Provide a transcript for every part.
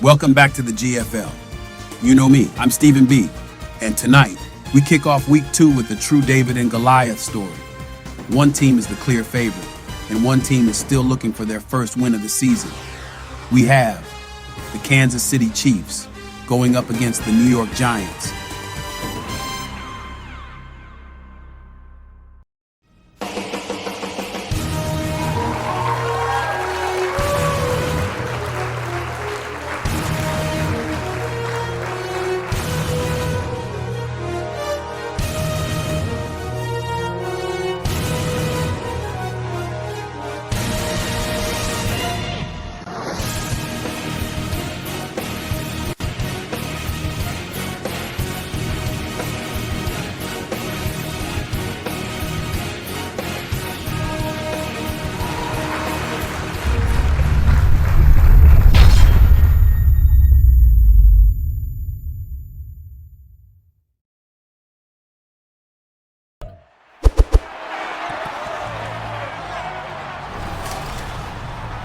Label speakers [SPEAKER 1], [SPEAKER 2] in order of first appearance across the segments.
[SPEAKER 1] Welcome back to the GFL. You know me, I'm Stephen B. And tonight, we kick off week 2 with the true David and Goliath story. One team is the clear favorite, and one team is still looking for their first win of the season. We have the Kansas City Chiefs going up against the New York Giants.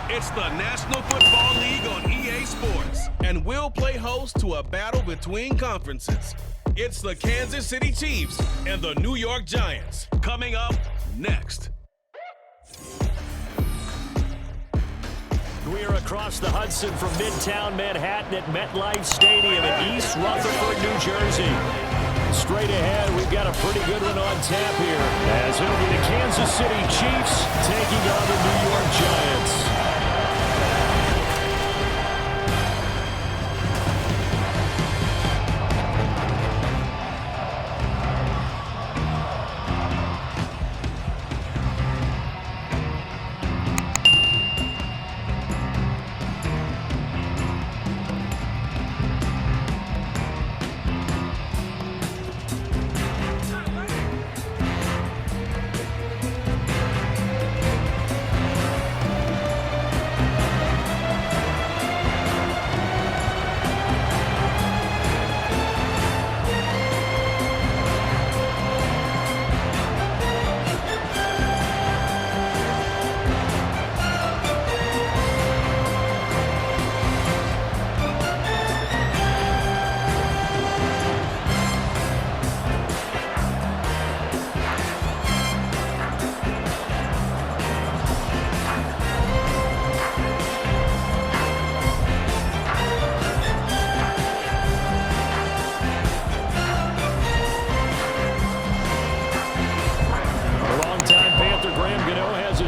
[SPEAKER 2] It's the National Football League on EA Sports, and we'll play host to a battle between conferences. It's the Kansas City Chiefs and the New York Giants. Coming up next.
[SPEAKER 3] We are across the Hudson from Midtown Manhattan at MetLife Stadium in East Rutherford, New Jersey. Straight ahead, we've got a pretty good one on tap here, as it'll be the Kansas City Chiefs taking on the New York Giants.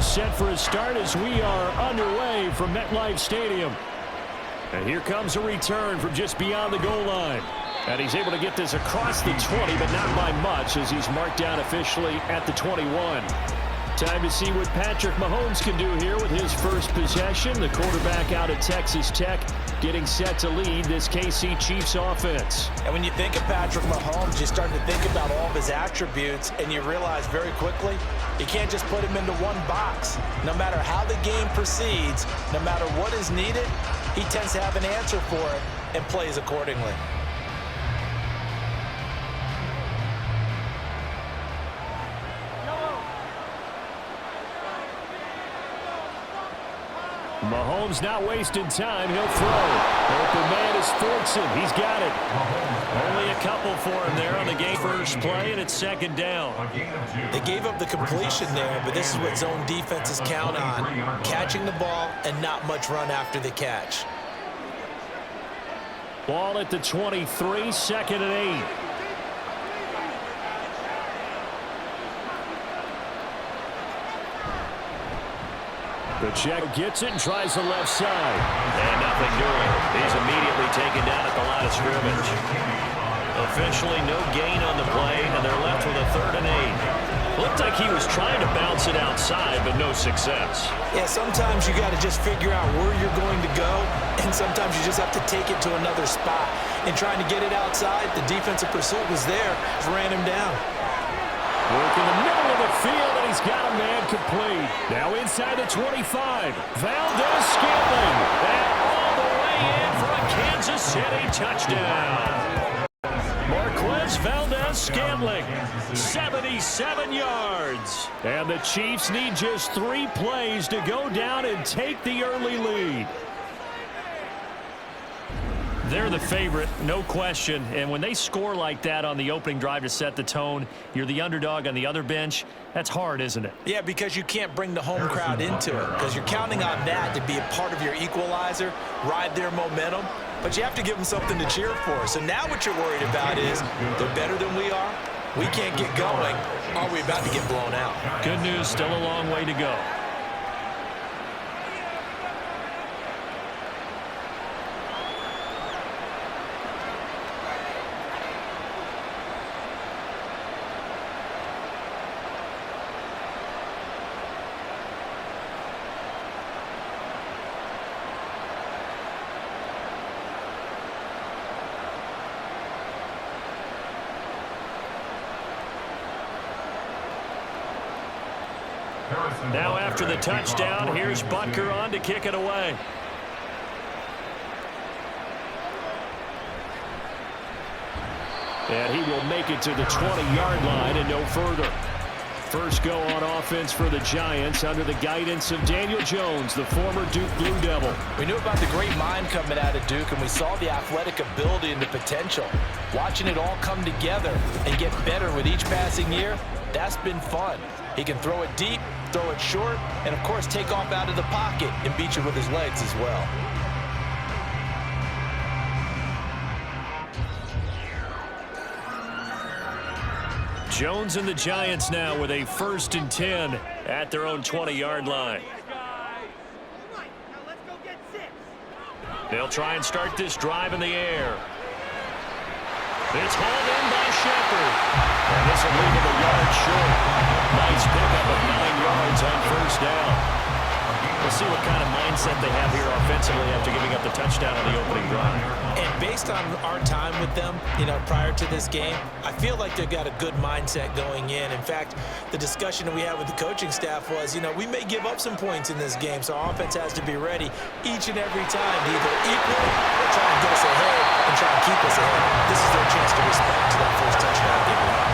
[SPEAKER 3] Set for a start as we are underway from MetLife Stadium. And here comes a return from just beyond the goal line. And he's able to get this across the 20, but not by much, as he's marked down officially at the 21. Time to see what Patrick Mahomes can do here with his first possession. The quarterback out of Texas Tech getting set to lead this KC Chiefs offense.
[SPEAKER 4] And when you think of Patrick Mahomes, you start to think about all of his attributes, and you realize very quickly you can't just put him into one box. No matter how the game proceeds, no matter what is needed, he tends to have an answer for it and plays accordingly.
[SPEAKER 3] Mahomes not wasting time. He'll throw. Open man is Fordson. He's got it. Only a couple for him there on the game first play, and it's second down.
[SPEAKER 4] They gave up the completion there, but this is what zone defenses count on. Catching the ball and not much run after the catch.
[SPEAKER 3] Ball at the 23, second and 8. The check gets it and tries the left side. And nothing doing. He's immediately taken down at the line of scrimmage. Officially no gain on the play, and they're left with a third and 8. Looked like he was trying to bounce it outside, but no success.
[SPEAKER 4] Yeah, sometimes you got to just figure out where you're going to go, and sometimes you just have to take it to another spot. And trying to get it outside, the defensive pursuit was there, just ran him down.
[SPEAKER 3] Work in the middle of the field, and he's got a man complete. Now inside the 25. Valdez-Scantling. And all the way in for a Kansas City touchdown. Marquez Valdez-Scantling, 77 yards. And the Chiefs need just 3 plays to go down and take the early lead. They're the favorite, no question. And when they score like that on the opening drive to set the tone, you're the underdog on the other bench. That's hard, isn't it?
[SPEAKER 4] Yeah, because you can't bring the home crowd into it, because you're counting on that to be a part of your equalizer, ride their momentum. But you have to give them something to cheer for. So now what you're worried about is they're better than we are. We can't get going. Are we about to get blown out?
[SPEAKER 3] Good news, still a long way to go. Now after the touchdown, here's Butker on to kick it away. And he will make it to the 20-yard line and no further. First go on offense for the Giants under the guidance of Daniel Jones, the former Duke Blue Devil.
[SPEAKER 4] We knew about the great mind coming out of Duke, and we saw the athletic ability and the potential. Watching it all come together and get better with each passing year, that's been fun. He can throw it deep, throw it short, and of course take off out of the pocket and beat you with his legs as well.
[SPEAKER 3] Jones and the Giants now with a 1st and 10 at their own 20-yard line. They'll try and start this drive in the air. It's hauled in by Shepard. And this will leave him a yard short. Nice pickup of 9 yards on 1st down. We'll see what kind of mindset they have here offensively after giving up the touchdown on the opening drive.
[SPEAKER 4] And based on our time with them, prior to this game, I feel like they've got a good mindset going in. In fact, the discussion that we had with the coaching staff was, we may give up some points in this game, so our offense has to be ready each and every time to either equal or try and get us ahead and try and keep us ahead. This is their chance to respond to that first touchdown given up.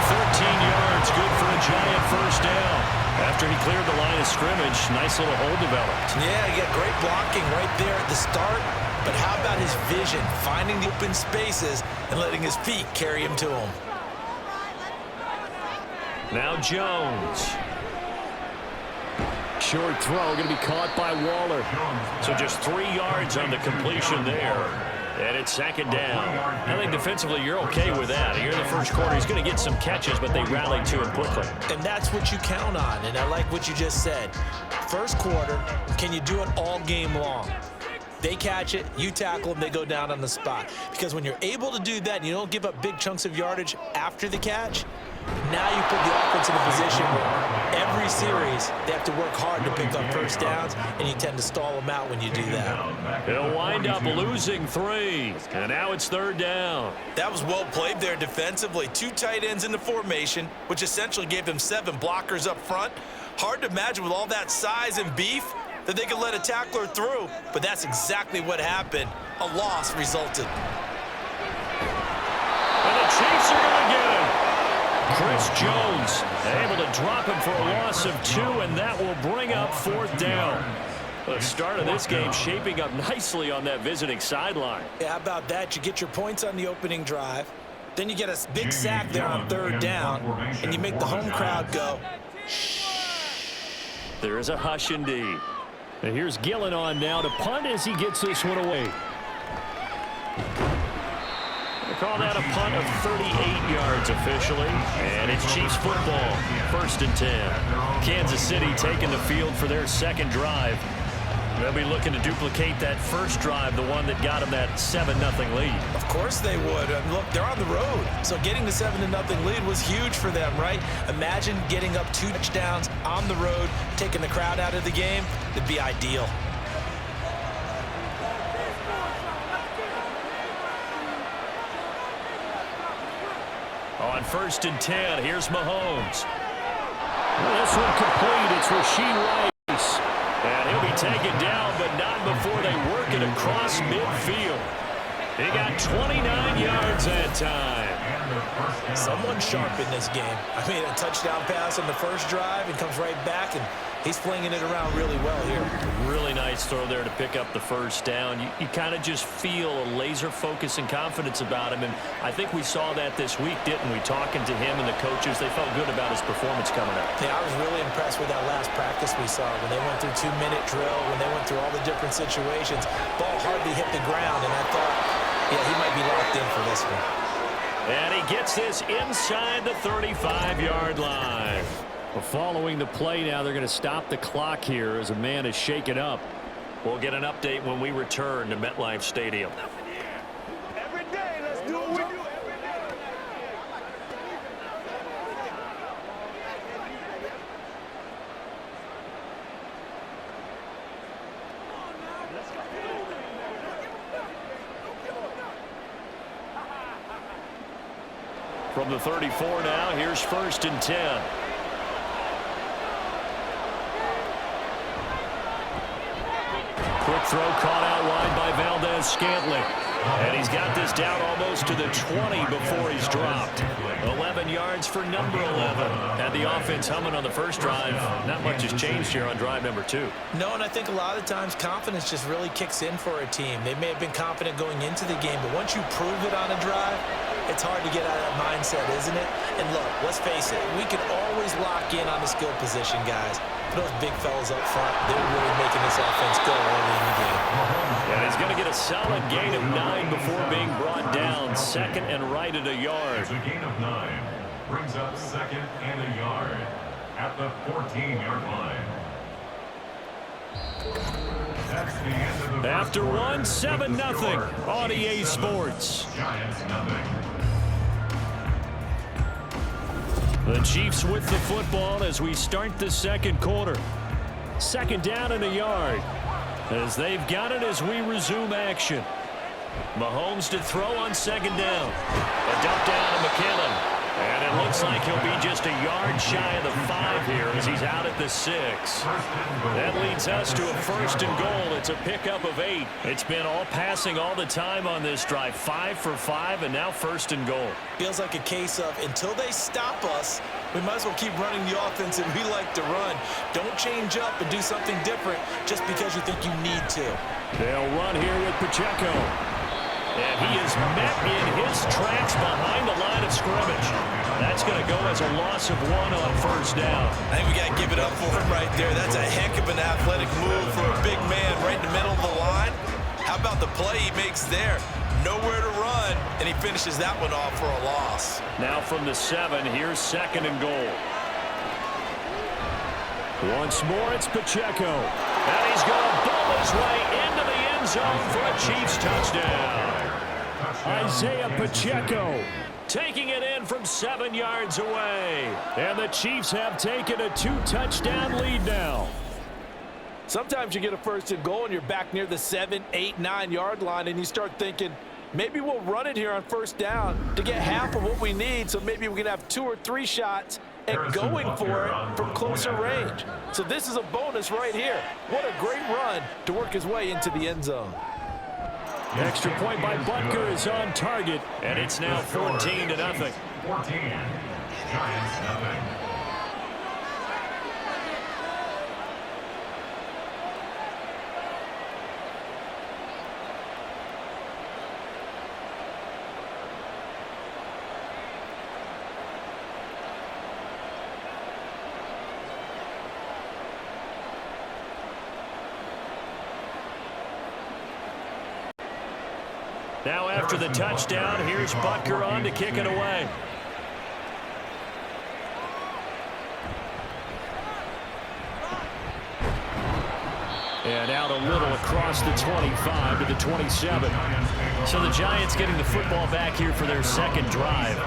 [SPEAKER 3] 13 yards, good for a Giant 1st down. After he cleared the line of scrimmage, nice little hole developed.
[SPEAKER 4] Yeah, he got great blocking right there at the start. But how about his vision, finding the open spaces and letting his feet carry him to him?
[SPEAKER 3] Now Jones. Short throw going to be caught by Waller. So just 3 yards on the completion there. And it's 2nd down. I think defensively you're okay with that. Here in the first quarter, he's going to get some catches, but they rallied to him quickly.
[SPEAKER 4] And that's what you count on, and I like what you just said. First quarter, can you do it all game long? They catch it, you tackle them, they go down on the spot. Because when you're able to do that and you don't give up big chunks of yardage after the catch, now you put the offense in a position where every series they have to work hard to pick up 1st downs, and you tend to stall them out when you do that.
[SPEAKER 3] They'll wind up losing 3, and now it's 3rd down.
[SPEAKER 4] That was well played there defensively. 2 tight ends in the formation, which essentially gave them 7 blockers up front. Hard to imagine with all that size and beef that they could let a tackler through, but that's exactly what happened. A loss resulted.
[SPEAKER 3] And the Chiefs are going to get him. Chris Jones able to drop him for a loss of 2, and that will bring up 4th down. The start of this game shaping up nicely on that visiting sideline.
[SPEAKER 4] Yeah, how about that? You get your points on the opening drive, then you get a big sack there on 3rd down, and you make the home crowd go, shh.
[SPEAKER 3] There is a hush indeed. And here's Gillen on now to punt as he gets this one away. They call that a punt of 38 yards officially. And it's Chiefs football, 1st and 10. Kansas City taking the field for their 2nd drive. They'll be looking to duplicate that first drive, the one that got them that 7-0 lead.
[SPEAKER 4] Of course they would. Look, they're on the road. So getting the 7-0 lead was huge for them, right? Imagine getting up 2 touchdowns on the road, taking the crowd out of the game. It'd be ideal.
[SPEAKER 3] On 1st and 10, here's Mahomes. This one complete. It's Rasheed Rice. And he'll be taken down, but not before they work it across midfield. He got 29 yards that time.
[SPEAKER 4] Someone sharp in this game. I mean, a touchdown pass on the first drive and comes right back and He's flinging it around really well here.
[SPEAKER 3] Really nice throw there to pick up the first down. You kind of just feel a laser focus and confidence about him, and I think we saw that this week, didn't we? Talking to him and the coaches, they felt good about his performance coming up.
[SPEAKER 4] Yeah, I was really impressed with that last practice we saw when they went through 2-minute drill, when they went through all the different situations. Ball hardly hit the ground, and I thought, yeah, he might be locked in for this one.
[SPEAKER 3] And he gets this inside the 35-yard line. Well, following the play now, they're going to stop the clock here as a man is shaken up. We'll get an update when we return to MetLife Stadium.
[SPEAKER 5] Every day, let's do what we do every day.
[SPEAKER 3] From the 34 now, here's 1st and 10. Quick throw caught out wide by Valdez-Scantling. And he's got this down almost to the 20 before he's dropped. 11 yards for number 11. Had the offense humming on the first drive. Not much has changed here on drive number 2.
[SPEAKER 4] No, and I think a lot of times confidence just really kicks in for a team. They may have been confident going into the game, but once you prove it on a drive, it's hard to get out of that mindset, isn't it? And look, let's face it, we can always lock in on the skill position, guys. But those big fellas up front, they're really making this offense go early in the game.
[SPEAKER 3] And he's going to get a solid gain of 9 before being brought down. 2nd and right at a yard.
[SPEAKER 6] It's a gain of 9. Brings up 2nd and a yard at the 14-yard line. That's the end of the
[SPEAKER 3] After 1, 7-0 on EA Sports.
[SPEAKER 6] Giants nothing.
[SPEAKER 3] The Chiefs with the football as we start the second quarter. 2nd down and a yard. As they've got it as we resume action. Mahomes to throw on 2nd down. A dump down to McKinnon. And it looks like he'll be just a yard shy of the 5 here as he's out at the 6. That leads us to a 1st and goal. It's a pickup of 8. It's been all passing all the time on this drive. 5 for 5 and now 1st and goal.
[SPEAKER 4] Feels like a case of until they stop us, we might as well keep running the offense that we like to run. Don't change up and do something different just because you think you need to.
[SPEAKER 3] They'll run here with Pacheco. And he is met in his tracks behind the line of scrimmage. That's going to go as a loss of 1 on 1st down.
[SPEAKER 4] I think we got to give it up for him right there. That's a heck of an athletic move for a big man right in the middle of the line. How about the play he makes there? Nowhere to run, and he finishes that one off for a loss.
[SPEAKER 3] Now from the 7, here's 2nd and goal. Once more, it's Pacheco. And he's going to bowl his way into the end zone for a Chiefs touchdown. Isaiah Pacheco taking it in from 7 yards away. And the Chiefs have taken a 2-touchdown lead now.
[SPEAKER 7] Sometimes you get a 1st and goal and you're back near the 7, 8, 9-yard line and you start thinking, maybe we'll run it here on 1st down to get half of what we need, so maybe we can have 2 or 3 shots at going for it from closer range. So this is a bonus right here. What a great run to work his way into the end zone.
[SPEAKER 3] Extra point by Butker is on target, and it's now 14-0.
[SPEAKER 6] 14. Giants nothing.
[SPEAKER 3] Now after the touchdown, here's Butker on to kick it away. And out a little across the 25 to the 27. So the Giants getting the football back here for their 2nd drive.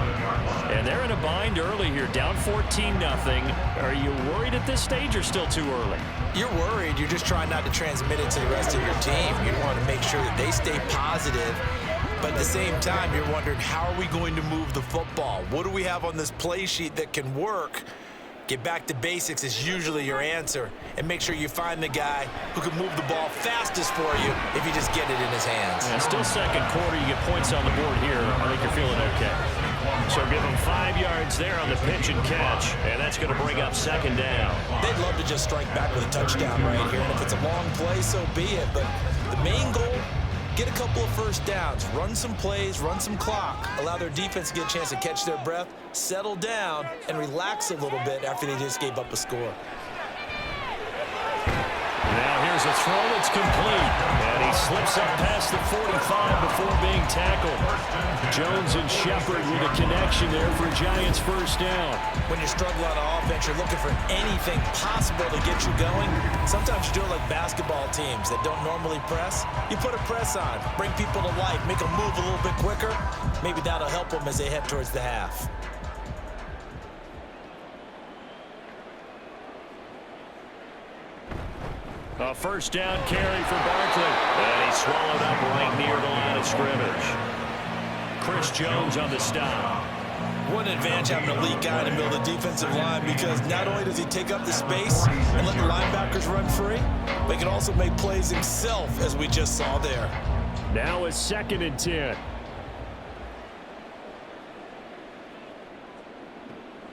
[SPEAKER 3] And they're in a bind early here, down 14-0. Are you worried at this stage or still too early?
[SPEAKER 4] You're worried. You're just trying not to transmit it to the rest of your team. You want to make sure that they stay positive. But at the same time, you're wondering, how are we going to move the football? What do we have on this play sheet that can work? Get back to basics is usually your answer, and make sure you find the guy who can move the ball fastest for you if you just get it in his hands.
[SPEAKER 3] And still second quarter, you get points on the board here. I think you're feeling okay. So give them 5 yards there on the pitch and catch, and that's going to bring up second down.
[SPEAKER 4] They'd love to just strike back with a touchdown right here, and if it's a long play, so be it. But the main goal, get a couple of first downs, run some plays, run some clock, allow their defense to get a chance to catch their breath, settle down, and relax a little bit after they just gave up a score.
[SPEAKER 3] Now here's a throw that's complete, and he slips up past the 45 before being tackled. Jones and Shepard with a connection there for Giants first down.
[SPEAKER 4] When you're struggling on offense, you're looking for anything possible to get you going. Sometimes you do it like basketball teams that don't normally press. You put a press on, bring people to life, make them move a little bit quicker. Maybe that'll help them as they head towards the half.
[SPEAKER 3] A first down carry for Barkley. And he's swallowed up right near the line of scrimmage. Chris Jones on the stop.
[SPEAKER 4] What an advantage having an elite guy in the middle of the defensive line, because not only does he take up the space and let the linebackers run free, but he can also make plays himself, as we just saw there.
[SPEAKER 3] Now it's 2nd and 10.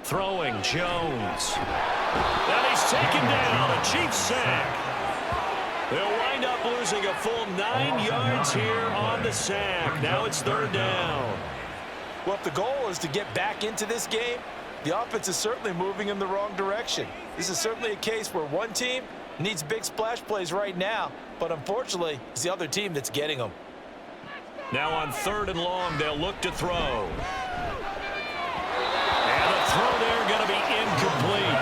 [SPEAKER 3] Throwing Jones. And he's taken down. A Chiefs sack. They'll wind up losing a full 9 yards here on the sack. Now it's 3rd down.
[SPEAKER 4] Well, if the goal is to get back into this game, the offense is certainly moving in the wrong direction. This is certainly a case where one team needs big splash plays right now, but unfortunately, it's the other team that's getting them.
[SPEAKER 3] Now on 3rd and long, they'll look to throw. And the throw there going to be incomplete.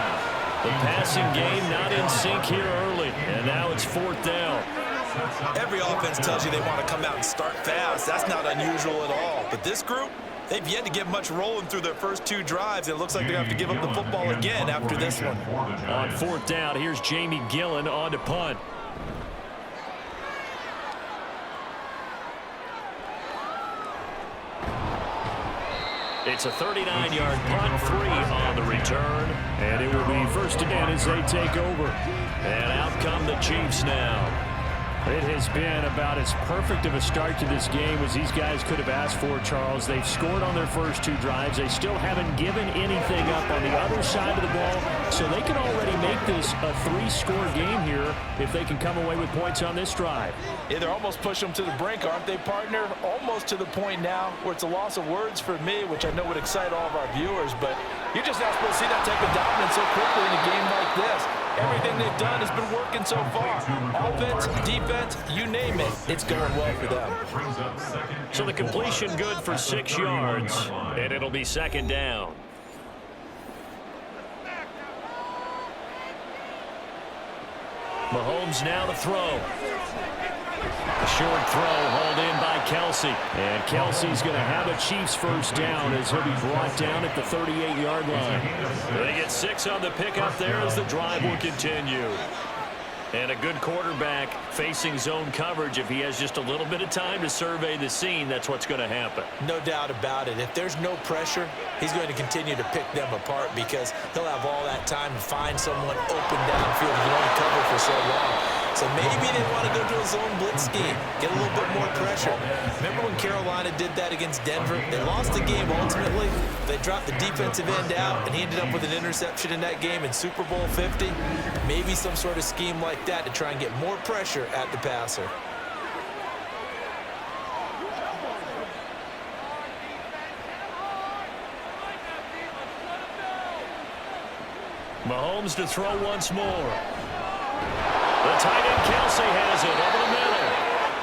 [SPEAKER 3] The passing game not in sync here early, and now it's 4th down.
[SPEAKER 4] Every offense tells you they want to come out and start fast. That's not unusual at all. But this group, they've yet to get much rolling through their first 2 drives. It looks like they have to give up the football again after this one.
[SPEAKER 3] On 4th down, here's Jamie Gillen on to punt. It's a 39-yard punt, 3 on the return, and it will be 1st and 10 as they take over. And out come the Chiefs now. It has been about as perfect of a start to this game as these guys could have asked for, Charles. They've scored on their first 2 drives. They still haven't given anything up on the other side of the ball, so they can already make this a 3-score game here if they can come away with points on this drive.
[SPEAKER 4] Yeah, they're almost pushing them to the brink, aren't they, partner? Almost to the point now where it's a loss of words for me, which I know would excite all of our viewers, but you're just not supposed to see that type of dominance so quickly in a game like this. Everything they've done has been working so far. Offense, defense, you name it, it's going well for them.
[SPEAKER 3] So the completion good for 6 yards, and it'll be 2nd down. Mahomes now to throw. A short throw hauled in by Kelsey. And Kelsey's going to have a Chiefs first down as he'll be brought down at the 38-yard line. They get 6 on the pickup there as the drive will continue. And a good quarterback facing zone coverage. If he has just a little bit of time to survey the scene, that's what's going to happen.
[SPEAKER 4] No doubt about it. If there's no pressure, he's going to continue to pick them apart because he'll have all that time to find someone open downfield he can only cover for so long. So maybe they want to go to a zone blitz scheme, get a little bit more pressure. Remember when Carolina did that against Denver? They lost the game ultimately. They dropped the defensive end out, and he ended up with an interception in that game in Super Bowl 50. Maybe some sort of scheme like that to try and get more pressure at the passer.
[SPEAKER 3] Mahomes to throw once more. The tight end Kelsey has it over the middle.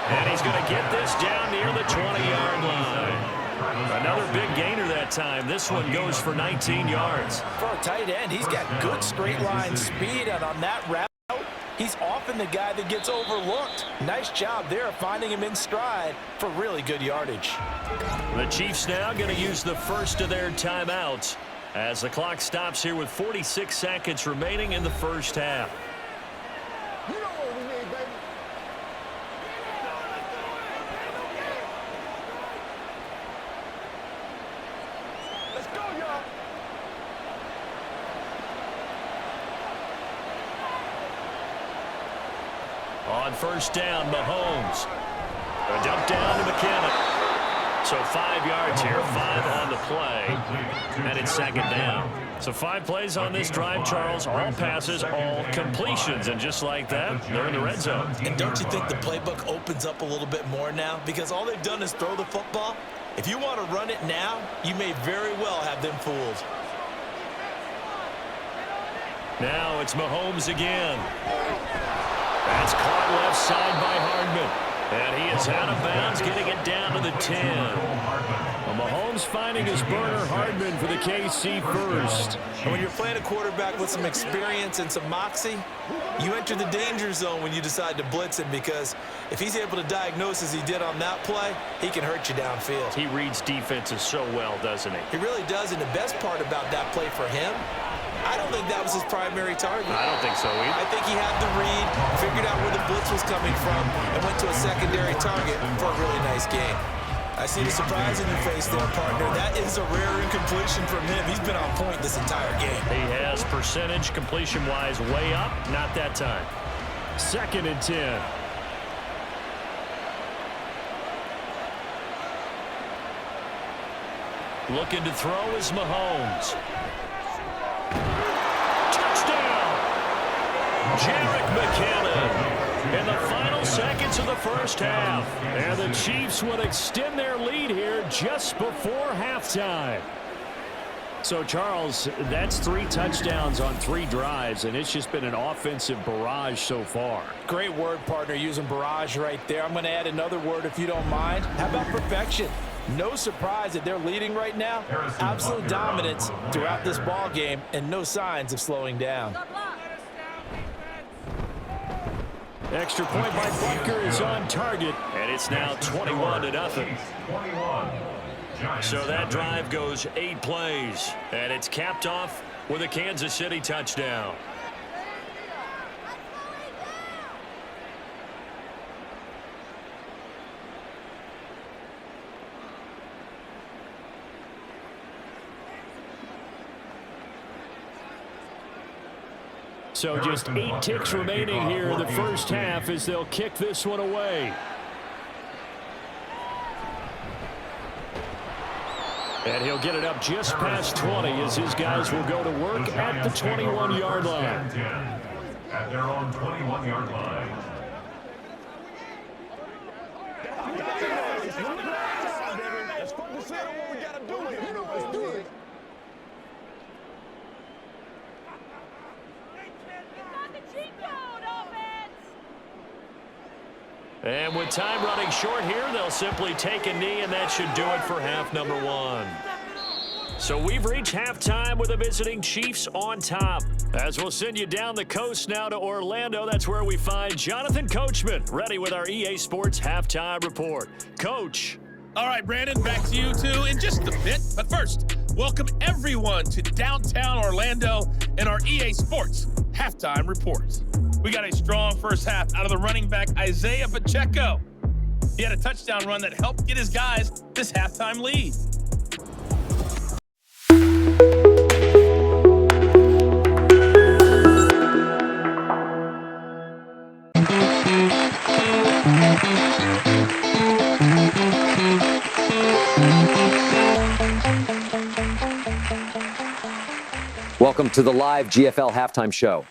[SPEAKER 3] And he's going to get this down near the 20-yard line. Another big gainer that time. This one goes for 19 yards.
[SPEAKER 4] For a tight end, he's got good straight line speed, and on that route, he's often the guy that gets overlooked. Nice job there finding him in stride for really good yardage.
[SPEAKER 3] The Chiefs now going to use the first of their timeouts as the clock stops here with 46 seconds remaining in the first half.
[SPEAKER 5] You know what we need, baby. Let's go, y'all.
[SPEAKER 3] on first down, Mahomes. A dump down to McKinnon. So 5 yards here, 5 on the play, and it's second down. So 5 plays on this drive, Charles, all passes, all completions, and just like that, they're in the red zone.
[SPEAKER 4] And don't you think the playbook opens up a little bit more now? Because all they've done is throw the football. If you want to run it now, you may very well have them fooled.
[SPEAKER 3] Now it's Mahomes again. That's caught left side by Hardman. And he is out of bounds, getting it down to the 10. Well, Mahomes finding his burner, Hardman for the KC first.
[SPEAKER 4] And when you're playing a quarterback with some experience and some moxie, you enter the danger zone when you decide to blitz him, because if he's able to diagnose as he did on that play, he can hurt you downfield.
[SPEAKER 3] He reads defenses so well, doesn't he?
[SPEAKER 4] He really does, and the best part about that play for him, I don't think that was his primary target.
[SPEAKER 3] I don't think so either.
[SPEAKER 4] I think he had the read, figured out where the blitz was coming from, and went to a secondary target for a really nice game. I see the surprise in your face there, partner. That is a rare incompletion from him. He's been on point this entire game.
[SPEAKER 3] He has percentage completion-wise way up, not that time. 2nd and 10. Looking to throw is Mahomes. Touchdown! Jarek McKinnon in the final seconds of the first half. And the Chiefs would extend their lead here just before halftime. So, Charles, that's 3 touchdowns on 3 drives, and it's just been an offensive barrage so far.
[SPEAKER 4] Great word, partner, using barrage right there. I'm going to add another word if you don't mind. How about perfection? No surprise that they're leading right now. Absolute dominance throughout this ball game, and no signs of slowing down.
[SPEAKER 3] Extra point by Butker is on target, and it's now 21-0. So that drive goes 8 plays, and it's capped off with a Kansas City touchdown. So just 8 ticks remaining here in the first half as they'll kick this one away. And he'll get it up just past 20 as his guys will go to work at the 21-yard line.
[SPEAKER 6] At their own 21-yard line.
[SPEAKER 5] Let's focus in on what we gotta do here. Let's do it.
[SPEAKER 3] And with time running short here, they'll simply take a knee, and that should do it for half number 1. So we've reached halftime with the visiting Chiefs on top. As we'll send you down the coast now to Orlando, that's where we find Jonathan Coachman, ready with our EA Sports halftime report. Coach.
[SPEAKER 8] All right, Brandon, back to you two in just a bit. But first, welcome everyone to downtown Orlando and our EA Sports halftime report. We got a strong first half out of the running back, Isaiah Pacheco. He had a touchdown run that helped get his guys this halftime lead.
[SPEAKER 9] Welcome to the live GFL halftime show.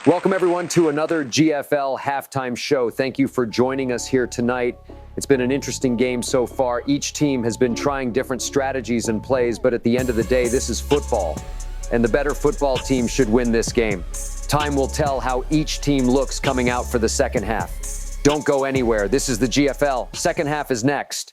[SPEAKER 9] Welcome, everyone, to another GFL halftime show. Thank you for joining us here tonight. It's been an interesting game so far. Each team has been trying different strategies and plays, but at the end of the day, this is football, and the better football team should win this game. Time will tell how each team looks coming out for the second half. Don't go anywhere. This is the GFL. Second half is next.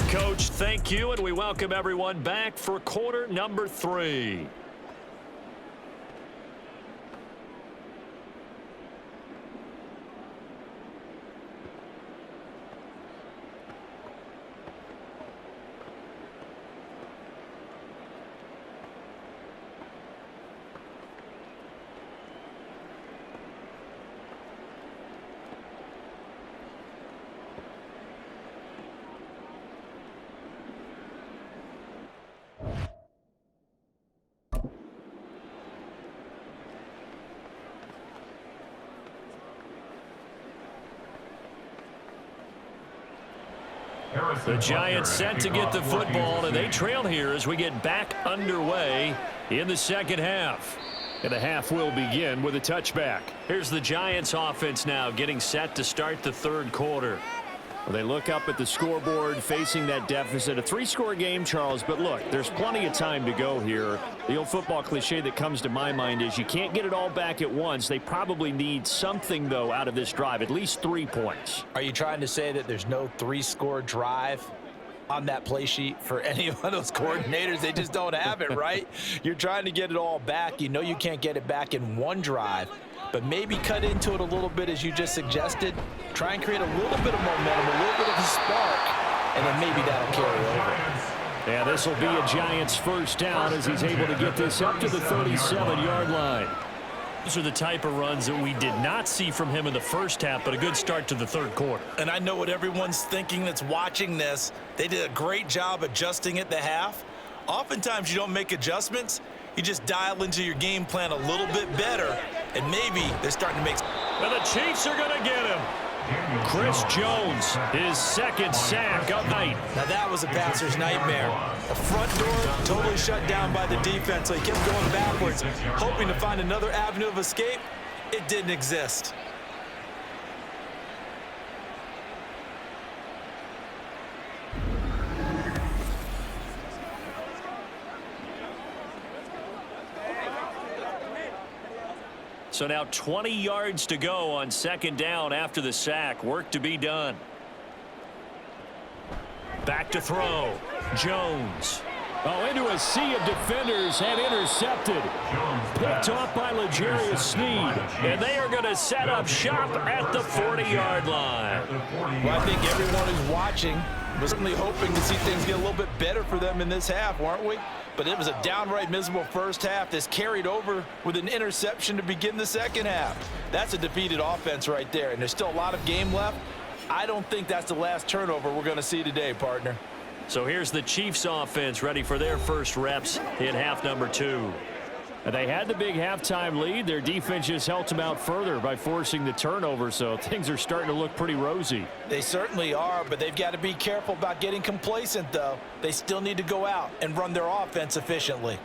[SPEAKER 3] Coach, thank you, and we welcome everyone back for quarter number 3. The Giants set to get the football, and they trail here as we get back underway in the second half. And the half will begin with a touchback. Here's the Giants offense now getting set to start the third quarter. Well, they look up at the scoreboard facing that deficit. A 3-score game, Charles, but look, there's plenty of time to go here. The old football cliche that comes to my mind is you can't get it all back at once. They probably need something, though, out of this drive, at least 3 points.
[SPEAKER 4] Are you trying to say that there's no 3-score drive on that play sheet for any of those coordinators? They just don't have it, right? You're trying to get it all back. You know you can't get it back in one drive, but maybe cut into it a little bit as you just suggested. Try and create a little bit of momentum, a little bit of a spark, and then maybe that'll carry over.
[SPEAKER 3] Yeah, this will be a Giants first down as he's able to get this up to the 37-yard line. Those are the type of runs that we did not see from him in the first half, but a good start to the third quarter.
[SPEAKER 4] And I know what everyone's thinking that's watching this. They did a great job adjusting at the half. Oftentimes you don't make adjustments. You just dial into your game plan a little bit better, and maybe they're starting to make...
[SPEAKER 3] And the Chiefs are going to get him. Chris Jones, his second sack of night.
[SPEAKER 4] Now that was a passer's nightmare. The front door totally shut down by the defense, so he kept going backwards, hoping to find another avenue of escape. It didn't exist.
[SPEAKER 3] So now 20 yards to go on second down after the sack. Work to be done. Back to throw. Jones. Oh, into a sea of defenders and intercepted. Picked off by L'Jarius Sneed. And they are going to set up shop at the 40-yard line.
[SPEAKER 4] Well, I think everyone who's watching was certainly hoping to see things get a little bit better for them in this half, weren't we? But it was a downright miserable first half. This carried over with an interception to begin the second half. That's a defeated offense right there, and there's still a lot of game left. I don't think that's the last turnover we're going to see today, partner.
[SPEAKER 3] So here's the Chiefs offense ready for their first reps in half number 2. They had the big halftime lead. Their defense just helped them out further by forcing the turnover, so things are starting to look pretty rosy.
[SPEAKER 4] They certainly are, but they've got to be careful about getting complacent, though. They still need to go out and run their offense efficiently.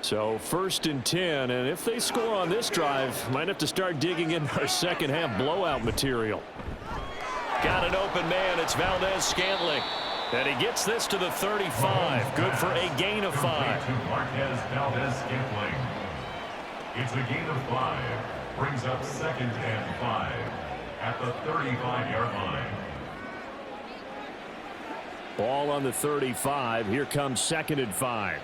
[SPEAKER 3] So 1st and 10, and if they score on this drive, might have to start digging in our second half blowout material. Got an open man. It's Valdez-Scantling. And he gets this to the 35. Good for a gain of 5.
[SPEAKER 6] Valdez-Scantling. It's a gain of 5. Brings up 2nd and 5 at the 35-yard line.
[SPEAKER 3] Ball on the 35. Here comes 2nd and 5.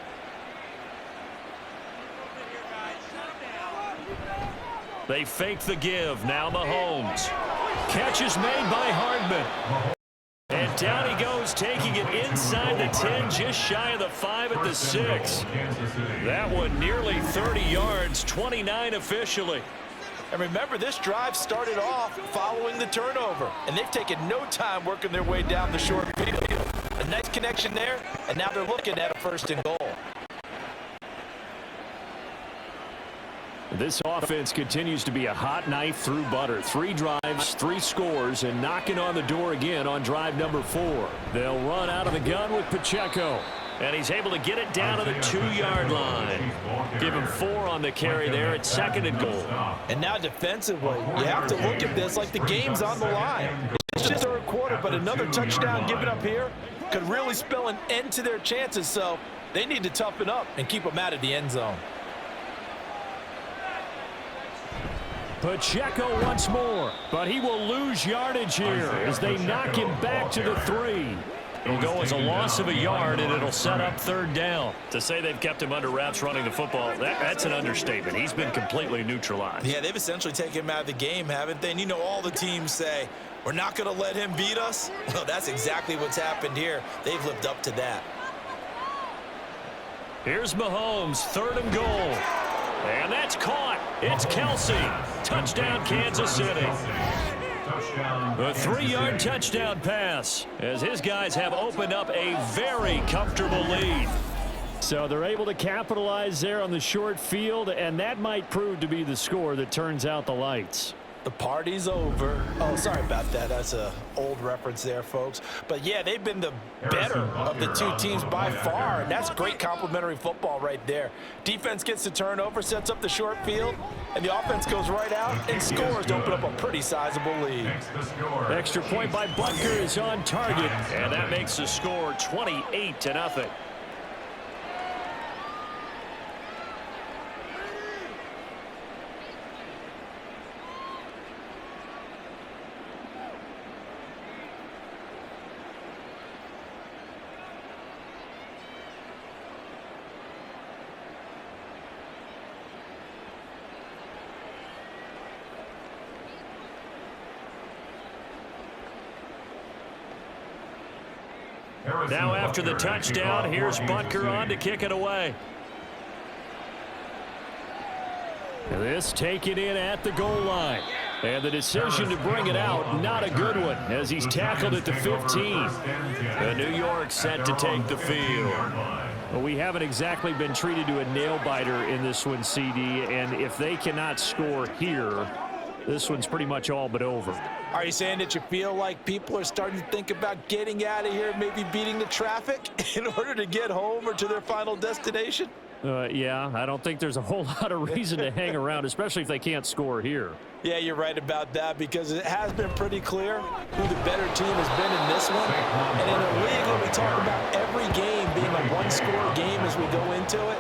[SPEAKER 3] They fake the give. Now Mahomes. Catch is made by Hardman. And down he goes, taking it inside the 10, just shy of the 5 at the 6. That one nearly 30 yards, 29 officially.
[SPEAKER 4] And remember, this drive started off following the turnover, and they've taken no time working their way down the short field. A nice connection there, and now they're looking at a 1st and goal.
[SPEAKER 3] This offense continues to be a hot knife through butter. 3 drives, 3 scores, and knocking on the door again on drive number 4. They'll run out of the gun with Pacheco. And he's able to get it down to the 2-yard line. Give him 4 on the carry there at 2nd and goal.
[SPEAKER 4] And now defensively, you have to look at this like the game's on the line. It's just 3rd quarter, but another touchdown given up here could really spell an end to their chances. So they need to toughen up and keep them out of the end zone.
[SPEAKER 3] Pacheco once more, but he will lose yardage here as they knock him back to the 3. It'll go as a loss of a yard, and it'll set up third down. To say they've kept him under wraps running the football, that's an understatement. He's been completely neutralized.
[SPEAKER 4] Yeah, they've essentially taken him out of the game, haven't they? And you know all the teams say, we're not going to let him beat us. Well, that's exactly what's happened here. They've lived up to that.
[SPEAKER 3] Here's Mahomes, 3rd and goal. And that's caught. It's Kelsey. Touchdown, Kansas City. A 3-yard touchdown pass as his guys have opened up a very comfortable lead.
[SPEAKER 10] So they're able to capitalize there on the short field, and that might prove to be the score that turns out the lights.
[SPEAKER 4] The party's over. Oh, sorry about that. That's an old reference there, folks. But, yeah, they've been the better of the two teams by far, and that's great complimentary football right there. Defense gets the turnover, sets up the short field, and the offense goes right out and scores to open up a pretty sizable lead.
[SPEAKER 3] Extra point by Butker is on target, and that makes the score 28-0. Now after the touchdown, here's Butker on to kick it away.
[SPEAKER 10] This taken in at the goal line. And the decision to bring it out, not a good one, as he's tackled at the 15.
[SPEAKER 3] The New York set to take the field.
[SPEAKER 10] Well, we haven't exactly been treated to a nail-biter in this one, CD, and if they cannot score here, this one's pretty much all but over.
[SPEAKER 4] Are you saying that you feel like people are starting to think about getting out of here, maybe beating the traffic in order to get home or to their final destination?
[SPEAKER 10] Yeah, I don't think there's a whole lot of reason to hang around, especially if they can't score here.
[SPEAKER 4] Yeah, you're right about that, because it has been pretty clear who the better team has been in this one. And in a league where we talk about every game being a one-score game as we go into it,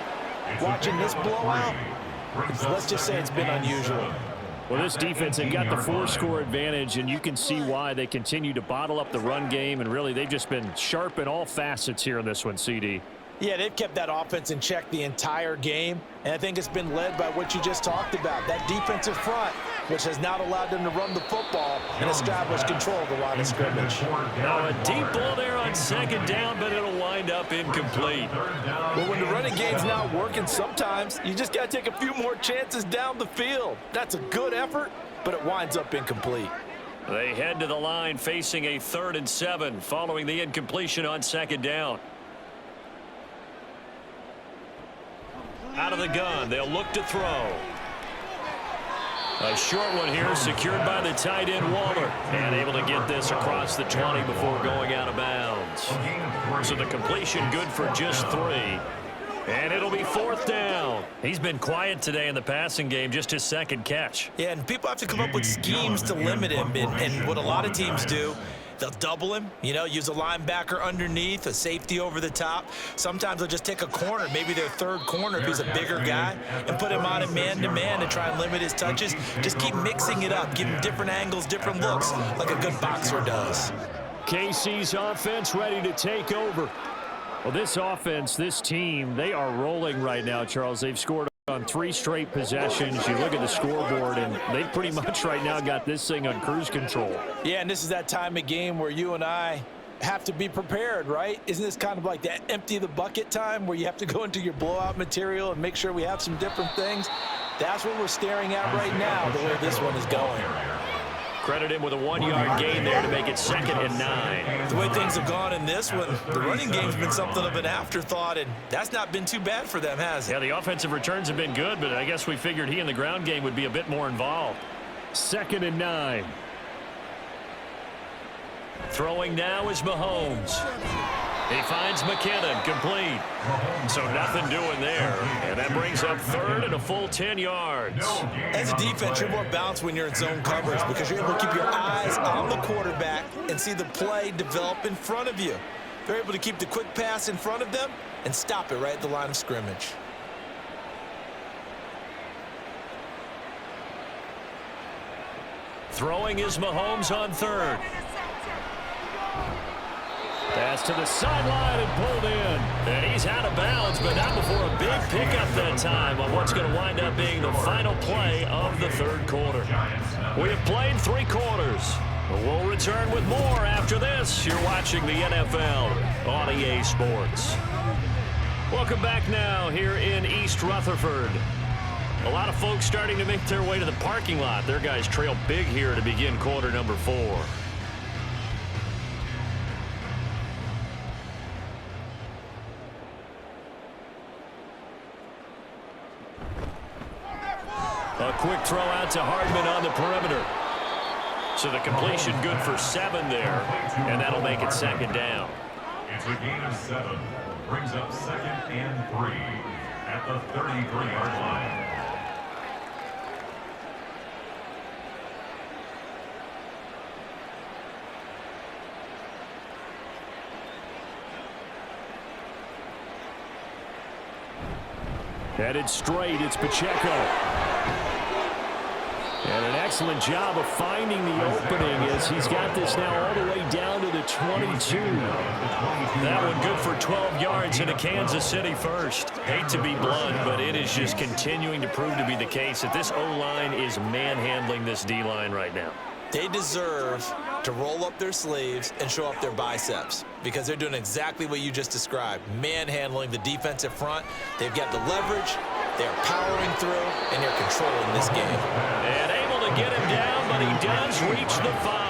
[SPEAKER 4] watching this blowout, let's just say it's been unusual.
[SPEAKER 10] Well, this defense, they've got the 4-score advantage, and you can see why they continue to bottle up the run game, and really they've just been sharp in all facets here in this one, CD.
[SPEAKER 4] Yeah, they've kept that offense in check the entire game, and I think it's been led by what you just talked about, that defensive front, which has not allowed them to run the football and establish control of the line of scrimmage.
[SPEAKER 3] Now a deep ball there on 2nd down, but it'll wind up incomplete.
[SPEAKER 4] Well, when the running game's not working, sometimes you just got to take a few more chances down the field. That's a good effort, but it winds up incomplete.
[SPEAKER 3] They head to the line facing a 3rd and 7 following the incompletion on 2nd down. Out of the gun, they'll look to throw. A short one here, secured by the tight end Waller, and able to get this across the 20 before going out of bounds. So the completion good for just 3. And it'll be 4th down. He's been quiet today in the passing game, just his 2nd catch.
[SPEAKER 4] Yeah, and people have to come up with schemes to limit him, and what a lot of teams do, they'll double him, use a linebacker underneath, a safety over the top. Sometimes they'll just take a corner, maybe their 3rd corner if he's a bigger guy, and put him on a man-to-man to try and limit his touches. Just keep mixing it up, give him different angles, different looks, like a good boxer does.
[SPEAKER 10] KC's offense ready to take over. Well, this offense, this team, they are rolling right now, Charles. They've scored on 3 straight possessions. You look at the scoreboard, and they pretty much right now got this thing on cruise control.
[SPEAKER 4] Yeah, and this is that time of game where you and I have to be prepared, right? Isn't this kind of like that empty the bucket time where you have to go into your blowout material and make sure we have some different things? That's what we're staring at right now, the way this one is going.
[SPEAKER 3] Credit him with a 1-yard gain there to make it 2nd and 9.
[SPEAKER 4] The way things have gone in this one, the running game's been something of an afterthought, and that's not been too bad for them, has it?
[SPEAKER 3] Yeah, the offensive returns have been good, but I guess we figured he in the ground game would be a bit more involved.
[SPEAKER 10] 2nd and 9.
[SPEAKER 3] Throwing now is Mahomes. He finds McKinnon, complete. So nothing doing there. And that brings up 3rd and a full 10 yards.
[SPEAKER 4] As a defense, you're more balanced when you're in zone coverage because you're able to keep your eyes on the quarterback and see the play develop in front of you. They're able to keep the quick pass in front of them and stop it right at the line of scrimmage.
[SPEAKER 3] Throwing is Mahomes on 3rd.
[SPEAKER 10] pass to the sideline and pulled in. And he's out of bounds, but not before a big pickup that time on what's going to wind up being the final play of the third quarter. We have played 3 quarters. We'll return with more after this. You're watching the NFL on EA Sports. Welcome back now here in East Rutherford. A lot of folks starting to make their way to the parking lot. Their guys trail big here to begin quarter number 4. A quick throw out to Hardman on the perimeter. So the completion good for 7 there, and that'll make it second down.
[SPEAKER 6] It's a gain of 7. Brings up 2nd and 3 at the 33-yard line.
[SPEAKER 10] Headed straight, it's Pacheco. And an excellent job of finding the opening as he's got this now all the way down to the 22. That one good for 12 yards into Kansas City first. Hate to be blunt, but it is just continuing to prove to be the case that this O-line is manhandling this D-line right now.
[SPEAKER 4] They deserve to roll up their sleeves and show up their biceps because they're doing exactly what you just described, manhandling the defensive front. They've got the leverage, they're powering through, and they're controlling this game.
[SPEAKER 10] And able to get him down, but he does reach the 5.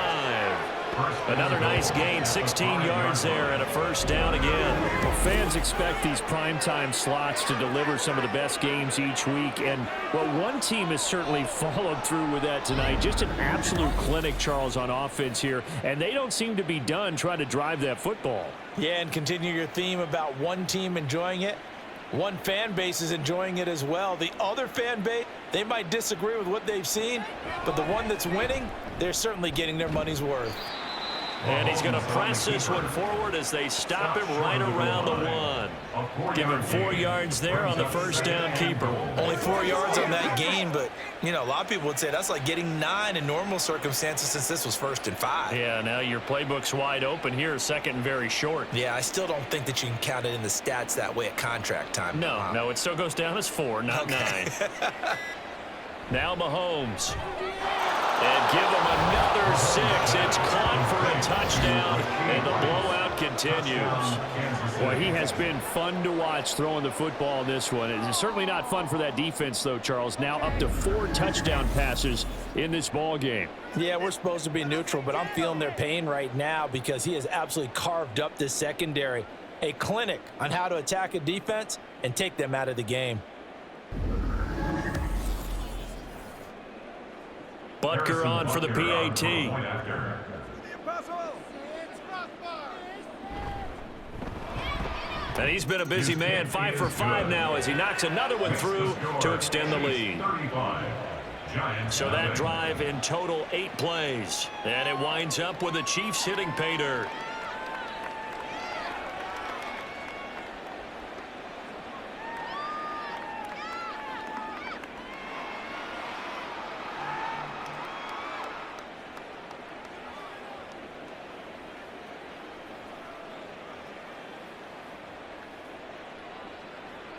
[SPEAKER 10] Another nice gain, 16 yards there, and a first down again. Well, fans expect these primetime slots to deliver some of the best games each week, and, well, one team has certainly followed through with that tonight. Just an absolute clinic, Charles, on offense here, and they don't seem to be done trying to drive that football.
[SPEAKER 4] Yeah, and continue your theme about one team enjoying it. One fan base is enjoying it as well. The other fan base, they might disagree with what they've seen, but the one that's winning, they're certainly getting their money's worth.
[SPEAKER 10] And he's going to press this one forward as they stop him right around the 1. Give him 4 yards there on the first down keeper.
[SPEAKER 4] Only 4 yards on that gain, but, you know, a lot of people would say that's like getting 9 in normal circumstances since this was 1st and 5.
[SPEAKER 10] Yeah, now your playbook's wide open here, 2nd and very short.
[SPEAKER 4] Yeah, I still don't think that you can count it in the stats that way at contract time.
[SPEAKER 10] No, it still goes down as 4, not 9. Now Mahomes. And give him another 6. It's caught for a touchdown, and the blowout continues. Boy, he has been fun to watch throwing the football in this one. It's certainly not fun for that defense, though, Charles. Now up to 4 touchdown passes in this ball game.
[SPEAKER 4] Yeah, we're supposed to be neutral, but I'm feeling their pain right now because he has absolutely carved up this secondary. A clinic on how to attack a defense and take them out of the game.
[SPEAKER 10] Butker on for the PAT. And he's been a busy man, 5 for 5 now as he knocks another one through to extend the lead. So that drive in total 8 plays. And it winds up with the Chiefs hitting pay dirt.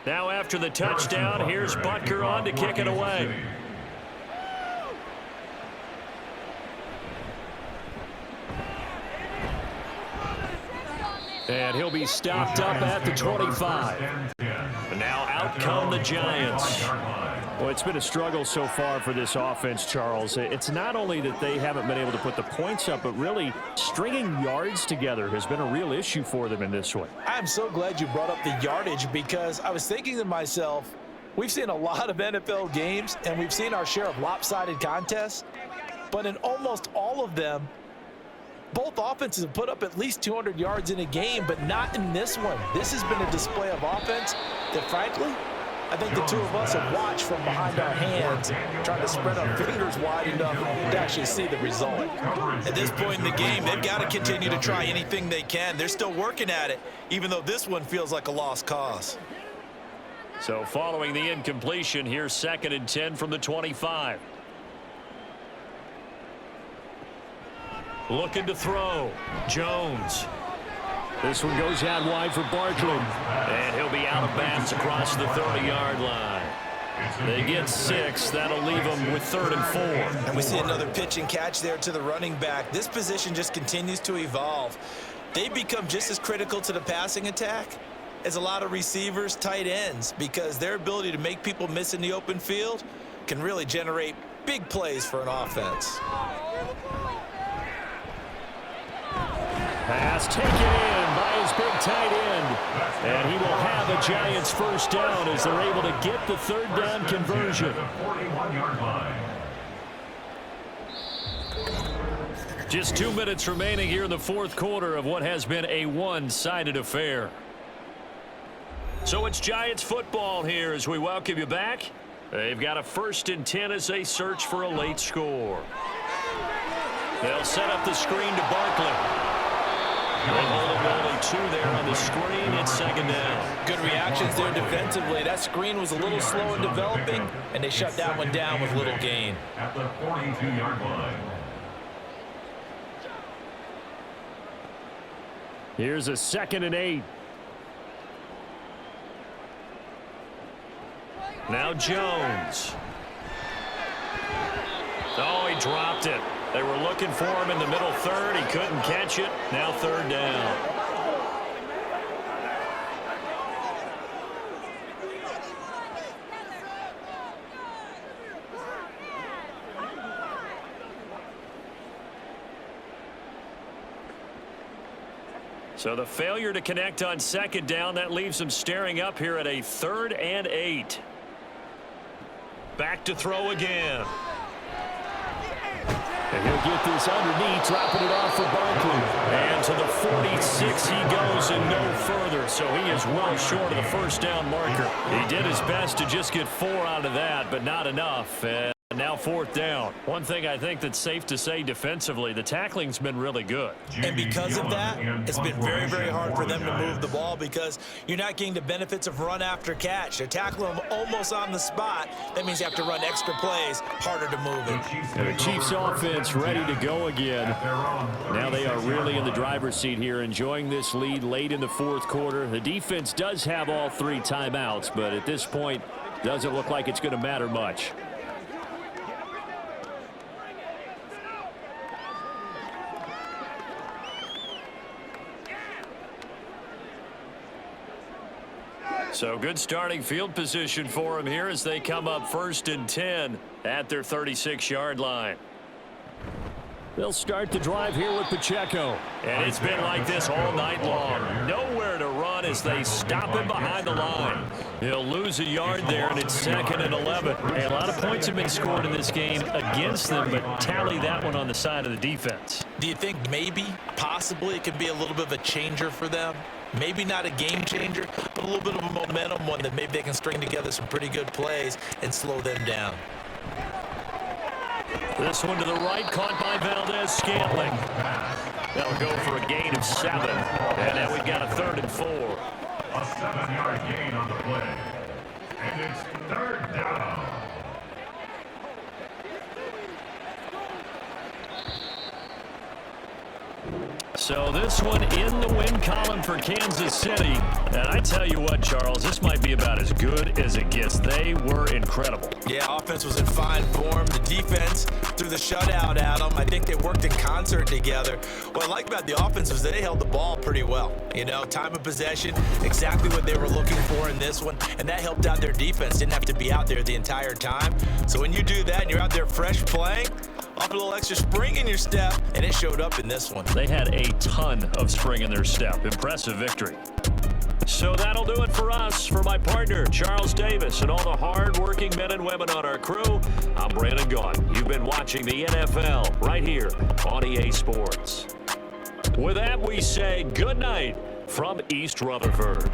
[SPEAKER 10] Now after the touchdown, here's Butker on to kick it away. And he'll be stopped up at the 25. And now out come the Giants. Well, it's been a struggle so far for this offense, Charles. It's not only that they haven't been able to put the points up, but really stringing yards together has been a real issue for them in this one.
[SPEAKER 4] I'm so glad you brought up the yardage because I was thinking to myself, we've seen a lot of NFL games and we've seen our share of lopsided contests, but in almost all of them, both offenses have put up at least 200 yards in a game, but not in this one. This has been a display of offense that, frankly, I think the two of us have watched from behind our hands, trying to spread our fingers wide enough to actually see the result. At this point in the game, they've got to continue to try anything they can. They're still working at it, even though this one feels like a lost cause.
[SPEAKER 10] So following the incompletion, here's 2nd and 10 from the 25. Looking to throw. Jones. This one goes out wide for Barkley. And he'll be out of bounds across the 30-yard line. They get 6. That'll leave them with 3rd and 4.
[SPEAKER 4] And we see another pitch and catch there to the running back. This position just continues to evolve. They become just as critical to the passing attack as a lot of receivers, tight ends, because their ability to make people miss in the open field can really generate big plays for an offense.
[SPEAKER 10] Pass taken in by his big tight end. And he will have a Giants first down as they're able to get the 3rd down conversion. Just 2 minutes remaining here in the 4th quarter of what has been a one-sided affair. So it's Giants football here as we welcome you back. They've got a 1st and 10 as they search for a late score. They'll set up the screen to Barkley. They hold him only 2 there on the screen. It's 2nd down.
[SPEAKER 4] Good reactions there defensively. That screen was a little slow in developing, and they shut that one down with little gain.
[SPEAKER 6] At the 42-yard line.
[SPEAKER 10] Here's a 2nd and 8. Now Jones. Oh, he dropped it. They were looking for him in the middle 3rd. He couldn't catch it. Now 3rd down. So the failure to connect on 2nd down, that leaves them staring up here at a 3rd and 8. Back to throw again. And he'll get this underneath, dropping it off for Barkley. And to the 46 he goes and no further. So he is well short of the first down marker. He did his best to just get 4 out of that, but not enough. And now 4th down. One thing I think that's safe to say defensively, the tackling's been really good.
[SPEAKER 4] And because of that, it's been very, very hard for them to move the ball because you're not getting the benefits of run after catch. They're tackling them almost on the spot. That means you have to run extra plays, harder to move it.
[SPEAKER 10] And the Chiefs offense ready to go again. Now they are really in the driver's seat here, enjoying this lead late in the 4th quarter. The defense does have all 3 timeouts, but at this point, doesn't look like it's going to matter much. So good starting field position for him here as they come up 1st and 10 at their 36-yard line. They'll start the drive here with Pacheco. And it's been like this all night long. Nowhere to run as they stop him behind the line. He'll lose a yard there, and it's 2nd and 11. Hey, a lot of points have been scored in this game against them, but tally that one on the side of the defense.
[SPEAKER 4] Do you think maybe, possibly, it could be a little bit of a changer for them? Maybe not a game changer, but a little bit of a momentum one that maybe they can string together some pretty good plays and slow them down.
[SPEAKER 10] This one to the right, caught by Valdez-Scantling. They'll go for a gain of 7. And now we've got a 3rd and 4.
[SPEAKER 6] A 7-yard gain on the play. And it's 3rd down.
[SPEAKER 10] So this one in the win column for Kansas City. And I tell you what, Charles, this might be about as good as it gets. They were incredible.
[SPEAKER 4] Yeah, offense was in fine form. The defense threw the shutout at them. I think they worked in concert together. What I like about the offense was that they held the ball pretty well. You know, time of possession, exactly what they were looking for in this one. And that helped out their defense. Didn't have to be out there the entire time. So when you do that and you're out there fresh playing, up a little extra spring in your step, and it showed up in this one.
[SPEAKER 10] They had a ton of spring in their step. Impressive victory. So that'll do it for us. For my partner, Charles Davis, and all the hard-working men and women on our crew, I'm Brandon Gaughan. You've been watching the NFL right here on EA Sports. With that, we say good night from East Rutherford.